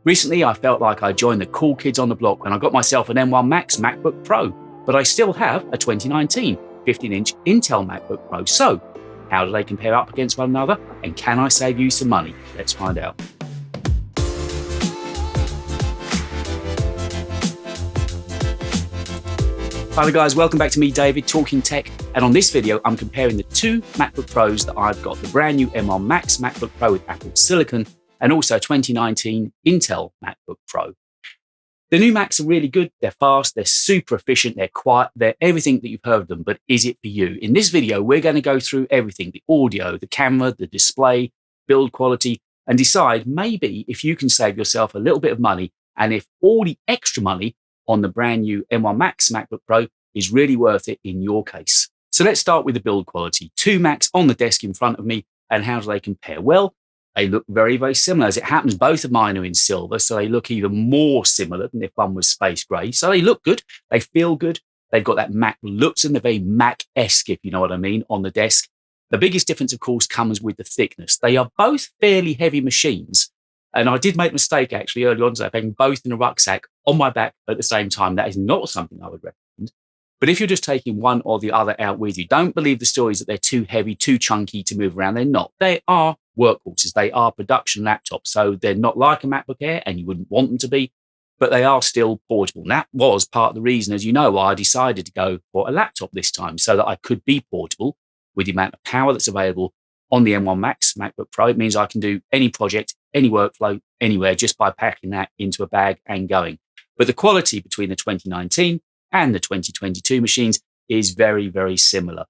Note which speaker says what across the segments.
Speaker 1: Recently, I felt like I joined the cool kids on the block when I got myself an M1 Max MacBook Pro, but I still have a 2019 15-inch Intel MacBook Pro. So, how do they compare up against one another, and can I save you some money? Let's find out. Hi there guys, welcome back to me, David, talking tech. And on this video, I'm comparing the two MacBook Pros that I've got, the brand new M1 Max MacBook Pro with Apple Silicon, and also 2019 Intel MacBook Pro. The new Macs are really good, they're fast, they're super efficient, they're quiet, they're everything that you've heard of them, but is it for you? In this video, we're going to go through everything, the audio, the camera, the display, build quality, and decide maybe if you can save yourself a little bit of money, and if all the extra money on the brand new M1 Max MacBook Pro is really worth it in your case. So let's start with the build quality. Two Macs on the desk in front of me, and how do they compare? Well, they look very, very similar. As it happens, both of mine are in silver, so they look even more similar than if one was space grey. So they look good, they feel good, they've got that Mac look to them, they're very Mac-esque, if you know what I mean, on the desk. The biggest difference, of course, comes with the thickness. They are both fairly heavy machines, and I did make a mistake actually early on today, having both in a rucksack on my back at the same time. That is not something I would recommend. But if you're just taking one or the other out with you, don't believe the stories that they're too heavy, too chunky to move around. They're not. They are workhorses. They are production laptops. So they're not like a MacBook Air, and you wouldn't want them to be, but they are still portable. And that was part of the reason, as you know, why I decided to go for a laptop this time, so that I could be portable with the amount of power that's available on the M1 Max MacBook Pro. It means I can do any project, any workflow, anywhere, just by packing that into a bag and going. But the quality between the 2019 and the 2022 machines is very, very similar.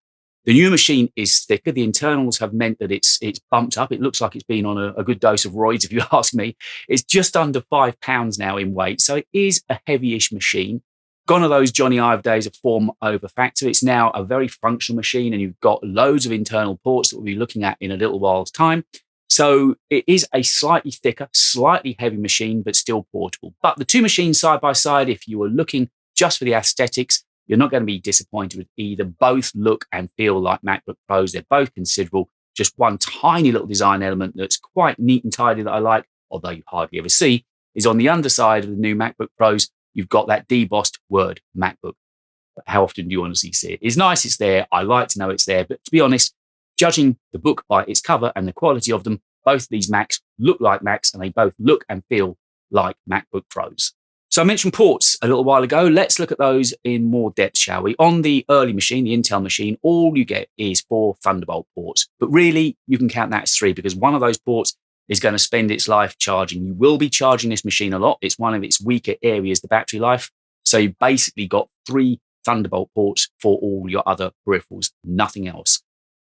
Speaker 1: The new machine is thicker. The internals have meant that it's bumped up. It looks like it's been on a good dose of roids, if you ask me. It's just under 5 pounds now in weight, so it is a heavyish machine. Gone are those Johnny Ive days of form over factor. It's now a very functional machine, and you've got loads of internal ports that we'll be looking at in a little while's time. So it is a slightly thicker, slightly heavy machine, but still portable. But the two machines side by side, if you were looking just for the aesthetics, you're not going to be disappointed with either. Both look and feel like MacBook Pros. They're both considerable. Just one tiny little design element that's quite neat and tidy that I like, although you hardly ever see, is on the underside of the new MacBook Pros, you've got that debossed word MacBook. But how often do you honestly see it? It's nice it's there. I like to know it's there. But to be honest, judging the book by its cover and the quality of them, both of these Macs look like Macs, and they both look and feel like MacBook Pros. So I mentioned ports a little while ago. Let's look at those in more depth, shall we? On the early machine, the Intel machine, all you get is 4 Thunderbolt ports. But really, you can count that as 3, because one of those ports is going to spend its life charging. You will be charging this machine a lot. It's one of its weaker areas, the battery life. So you basically got 3 Thunderbolt ports for all your other peripherals, nothing else.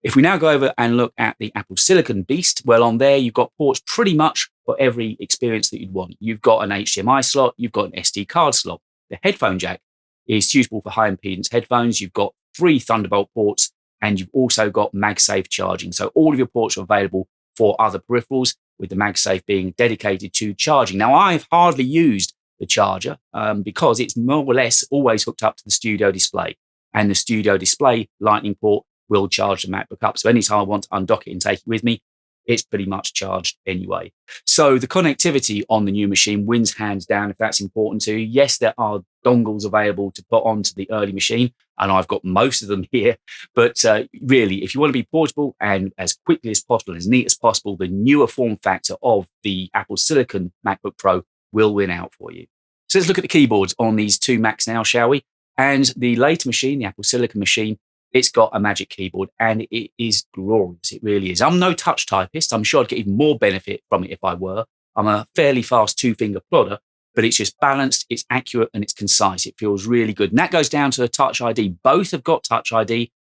Speaker 1: If we now go over and look at the Apple Silicon beast, well, on there, you've got ports pretty much for every experience that you'd want. You've got an HDMI slot, you've got an SD card slot. The headphone jack is suitable for high impedance headphones. You've got 3 Thunderbolt ports, and you've also got MagSafe charging. So all of your ports are available for other peripherals, with the MagSafe being dedicated to charging. Now, I've hardly used the charger because it's more or less always hooked up to the Studio Display, and the Studio Display Lightning port will charge the MacBook up. So anytime I want to undock it and take it with me, it's pretty much charged anyway. So the connectivity on the new machine wins hands down, if that's important to you. Yes, there are dongles available to put onto the early machine, and I've got most of them here. But really, if you want to be portable and as quickly as possible, as neat as possible, the newer form factor of the Apple Silicon MacBook Pro will win out for you. So let's look at the keyboards on these two Macs now, shall we? And the later machine, the Apple Silicon machine, it's got a Magic Keyboard, and it is glorious. It really is. I'm no touch typist. I'm sure I'd get even more benefit from it if I were. I'm a fairly fast 2-finger plodder, but it's just balanced, it's accurate, and it's concise. It feels really good. And that goes down to the Touch ID. Both have got Touch ID,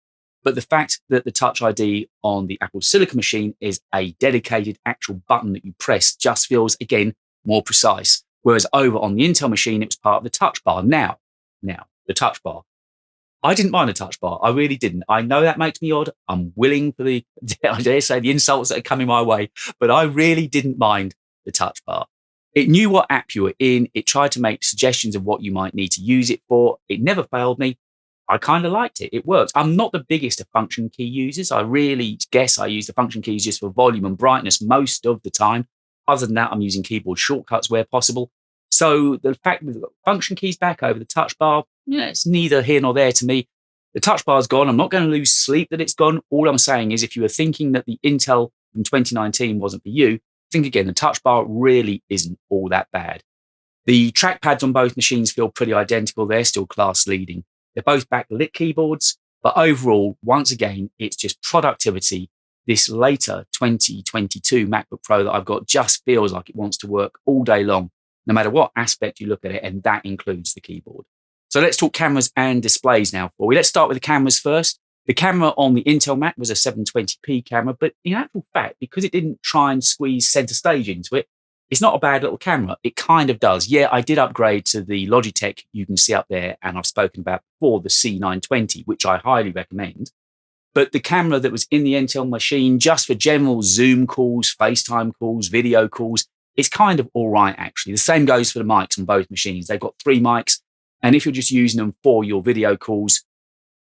Speaker 1: but the fact that the Touch ID on the Apple Silicon machine is a dedicated actual button that you press just feels, again, more precise. Whereas over on the Intel machine, it was part of the touch bar. Now, the touch bar. I didn't mind the touch bar. I really didn't. I know that makes me odd. I'm willing for the, I dare say, the insults that are coming my way, but I really didn't mind the touch bar. It knew what app you were in. It tried to make suggestions of what you might need to use it for. It never failed me. I kind of liked it. It worked. I'm not the biggest of function key users. I really guess I use the function keys just for volume and brightness most of the time. Other than that, I'm using keyboard shortcuts where possible. So the fact we've got function keys back over the touch bar, it's neither here nor there to me. The touch bar's gone. I'm not going to lose sleep that it's gone. All I'm saying is if you were thinking that the Intel from 2019 wasn't for you, think again, the touch bar really isn't all that bad. The trackpads on both machines feel pretty identical. They're still class leading. They're both backlit keyboards, but overall, once again, it's just productivity. This later 2022 MacBook Pro that I've got just feels like it wants to work all day long, no matter what aspect you look at it, and that includes the keyboard. So let's talk cameras and displays now. Let's start with the cameras first. The camera on the Intel Mac was a 720p camera, but in actual fact, because it didn't try and squeeze center stage into it, it's not a bad little camera. It kind of does. Yeah, I did upgrade to the Logitech you can see up there, and I've spoken about before, the C920, which I highly recommend. But the camera that was in the Intel machine, just for general Zoom calls, FaceTime calls, video calls, it's kind of all right, actually. The same goes for the mics on both machines. They've got 3 mics, and if you're just using them for your video calls,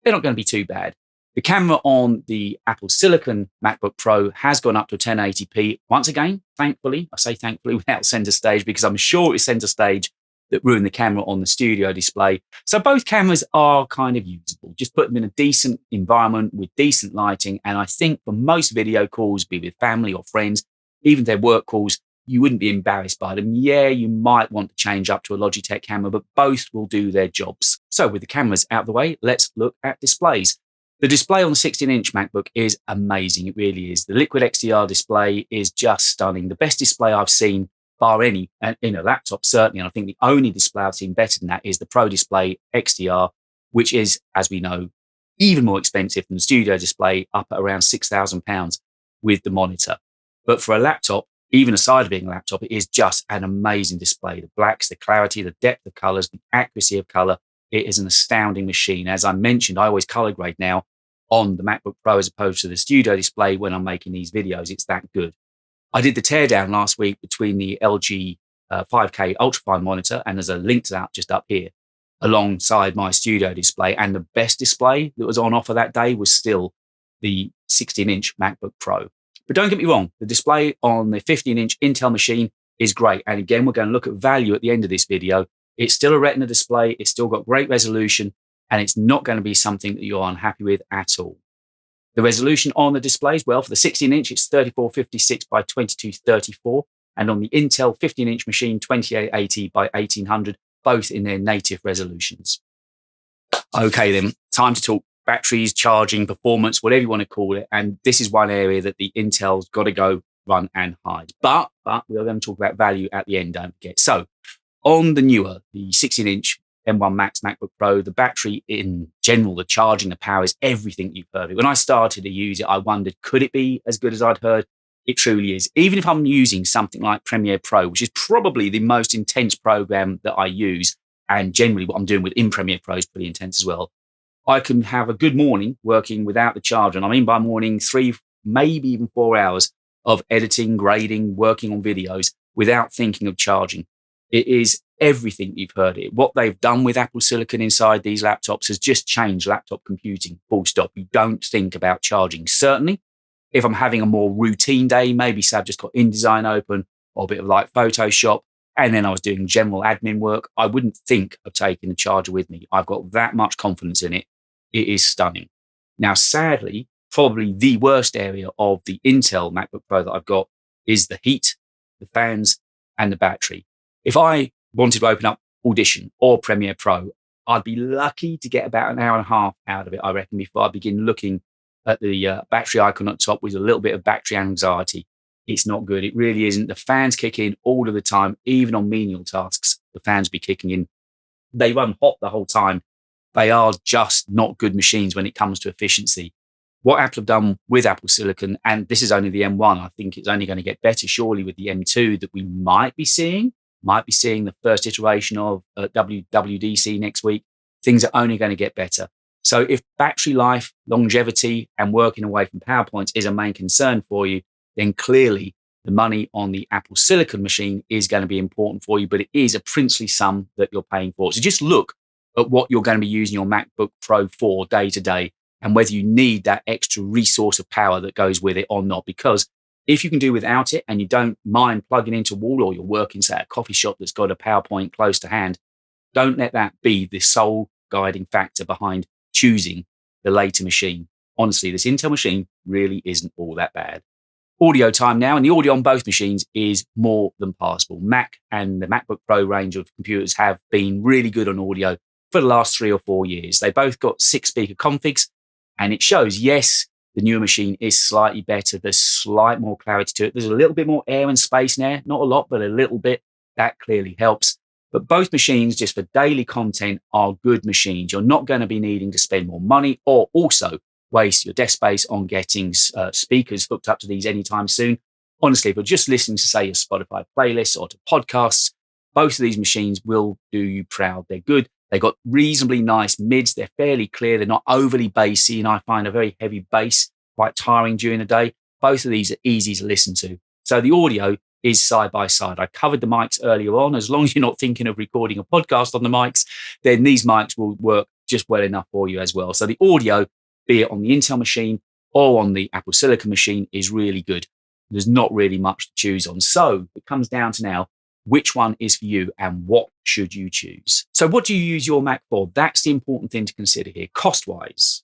Speaker 1: they're not going to be too bad. The camera on the Apple Silicon MacBook Pro has gone up to 1080p. Once again, thankfully, I say thankfully without center stage, because I'm sure it's center stage that ruined the camera on the studio display. So both cameras are kind of usable. Just put them in a decent environment with decent lighting. And I think for most video calls, be with family or friends, even their work calls, you wouldn't be embarrassed by them. Yeah, you might want to change up to a Logitech camera, but both will do their jobs. So with the cameras out of the way, let's look at displays. The display on the 16-inch MacBook is amazing. It really is. The Liquid XDR display is just stunning. The best display I've seen, bar any, in a laptop certainly, and I think the only display I've seen better than that is the Pro Display XDR, which is, as we know, even more expensive than the Studio Display, up at around £6,000 with the monitor. But for a laptop, even aside of being a laptop, it is just an amazing display. The blacks, the clarity, the depth of colors, the accuracy of color. It is an astounding machine. As I mentioned, I always color grade now on the MacBook Pro as opposed to the Studio Display when I'm making these videos. It's that good. I did the teardown last week between the LG 5K Ultrafine monitor, and there's a link to that just up here, alongside my Studio Display. And the best display that was on offer that day was still the 16-inch MacBook Pro. But don't get me wrong, the display on the 15-inch Intel machine is great. And again, we're going to look at value at the end of this video. It's still a Retina display. It's still got great resolution, and it's not going to be something that you're unhappy with at all. The resolution on the displays, well, for the 16-inch, it's 3456 by 2234. And on the Intel 15-inch machine, 2880 by 1800, both in their native resolutions. Okay, then, time to talk batteries, charging, performance, whatever you want to call it. And this is one area that the Intel's got to go run and hide. But we're going to talk about value at the end, don't forget. So on the newer, the 16-inch M1 Max MacBook Pro, the battery in general, the charging, the power is everything you've heard of. When I started to use it, I wondered, could it be as good as I'd heard? It truly is. Even if I'm using something like Premiere Pro, which is probably the most intense program that I use, and generally what I'm doing within Premiere Pro is pretty intense as well, I can have a good morning working without the charger. And I mean by morning, 3, maybe even 4 hours of editing, grading, working on videos without thinking of charging. It is everything you've heard it. What they've done with Apple Silicon inside these laptops has just changed laptop computing, full stop. You don't think about charging. Certainly, if I'm having a more routine day, maybe say I've just got InDesign open or a bit of like Photoshop, and then I was doing general admin work, I wouldn't think of taking the charger with me. I've got that much confidence in it. It is stunning. Now, sadly, probably the worst area of the Intel MacBook Pro that I've got is the heat, the fans, and the battery. If I wanted to open up Audition or Premiere Pro, I'd be lucky to get about an hour and a half out of it, I reckon, before I begin looking at the battery icon at the top with a little bit of battery anxiety. It's not good. It really isn't. The fans kick in all of the time, even on menial tasks. The fans be kicking in. They run hot the whole time. They are just not good machines when it comes to efficiency. What Apple have done with Apple Silicon, and this is only the M1, I think it's only going to get better surely with the M2 that we might be seeing the first iteration of WWDC next week. Things are only going to get better. So if battery life, longevity, and working away from PowerPoints is a main concern for you, then clearly the money on the Apple Silicon machine is going to be important for you, but it is a princely sum that you're paying for. So just look at what you're going to be using your MacBook Pro for day to day and whether you need that extra resource of power that goes with it or not, because If you can do without it and you don't mind plugging into a wall, or you're working, say, at a coffee shop that's got a PowerPoint close to hand, don't let that be the sole guiding factor behind choosing the later machine. Honestly, this Intel machine really isn't all that bad. Audio time now, and the audio on both machines is more than passable. Mac and the MacBook Pro range of computers have been really good on audio for the last 3 or 4 years. They both got 6-speaker configs, and it shows, yes, the newer machine is slightly better. There's slight more clarity to it. There's a little bit more air and space in there. Not a lot, but a little bit. That clearly helps. But both machines, just for daily content, are good machines. You're not going to be needing to spend more money or also waste your desk space on getting speakers hooked up to these anytime soon. Honestly, if you're just listening to, say, your Spotify playlists or to podcasts, both of these machines will do you proud. They're good. They've got reasonably nice mids. They're fairly clear. They're not overly bassy, and I find a very heavy bass quite tiring during the day. Both of these are easy to listen to. So the audio is side by side. I covered the mics earlier on. As long as you're not thinking of recording a podcast on the mics, then these mics will work just well enough for you as well. So the audio, be it on the Intel machine or on the Apple Silicon machine, is really good. There's not really much to choose on. So it comes down to now, which one is for you and what should you choose? So what do you use your Mac for? That's the important thing to consider here. Cost-wise,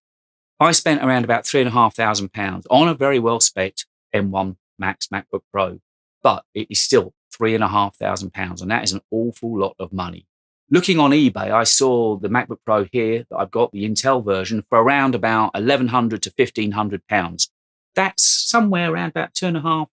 Speaker 1: I spent around about £3,500 on a very well-spec'd M1 Max MacBook Pro, but it is still £3,500, and that is an awful lot of money. Looking on eBay, I saw the MacBook Pro here that I've got, the Intel version, for around about £1,100 to £1,500. That's somewhere around about £2,500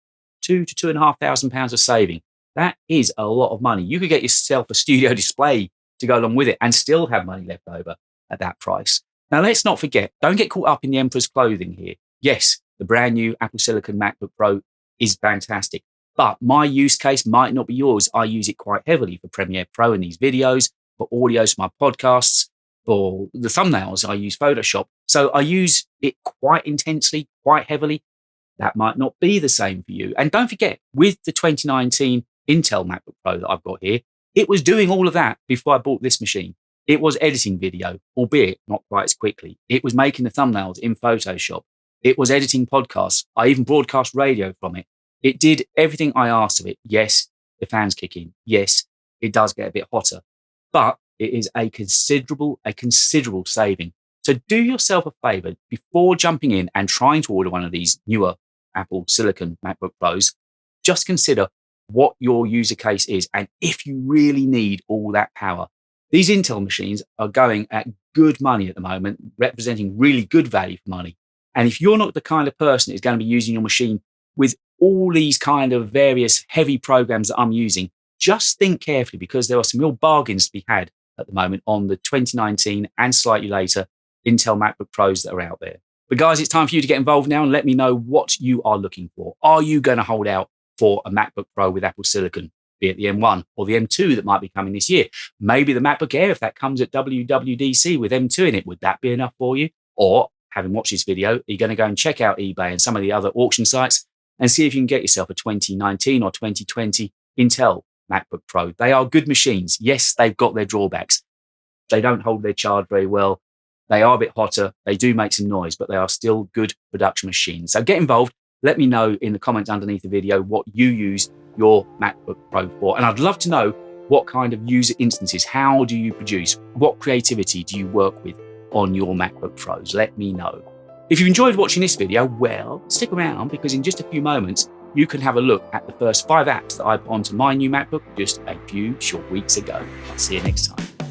Speaker 1: to £2,500 of saving. That is a lot of money. You could get yourself a studio display to go along with it and still have money left over at that price. Now, let's not forget, don't get caught up in the emperor's clothing here. Yes, the brand new Apple Silicon MacBook Pro is fantastic, but my use case might not be yours. I use it quite heavily for Premiere Pro in these videos, for audios for my podcasts, for the thumbnails. I use Photoshop. So I use it quite intensely, quite heavily. That might not be the same for you. And don't forget, with the 2019 Intel MacBook Pro that I've got here, it was doing all of that before I bought this machine. It was editing video, albeit not quite as quickly. It was making the thumbnails in Photoshop. It was editing podcasts. I even broadcast radio from it. It did everything I asked of it. Yes, the fans kick in. Yes, it does get a bit hotter, but it is a considerable saving. So do yourself a favor before jumping in and trying to order one of these newer Apple Silicon MacBook Pros. Just consider what your user case is and if you really need all that power. These Intel machines are going at good money at the moment, representing really good value for money. And if you're not the kind of person who's going to be using your machine with all these kind of various heavy programs that I'm using, just think carefully, because there are some real bargains to be had at the moment on the 2019 and slightly later Intel MacBook Pros that are out there. But guys, it's time for you to get involved now and let me know what you are looking for. Are you going to hold out for a MacBook Pro with Apple Silicon, be it the M1 or the M2 that might be coming this year? Maybe the MacBook Air, if that comes at WWDC with M2 in it, would that be enough for you? Or, having watched this video, are you going to go and check out eBay and some of the other auction sites and see if you can get yourself a 2019 or 2020 Intel MacBook Pro? They are good machines. Yes, they've got their drawbacks. They don't hold their charge very well. They are a bit hotter. They do make some noise, but they are still good production machines. So get involved. Let me know in the comments underneath the video what you use your MacBook Pro for. And I'd love to know what kind of user instances, how do you produce? What creativity do you work with on your MacBook Pros? Let me know. If you've enjoyed watching this video, well, stick around, because in just a few moments, you can have a look at the first 5 apps that I put onto my new MacBook just a few short weeks ago. I'll see you next time.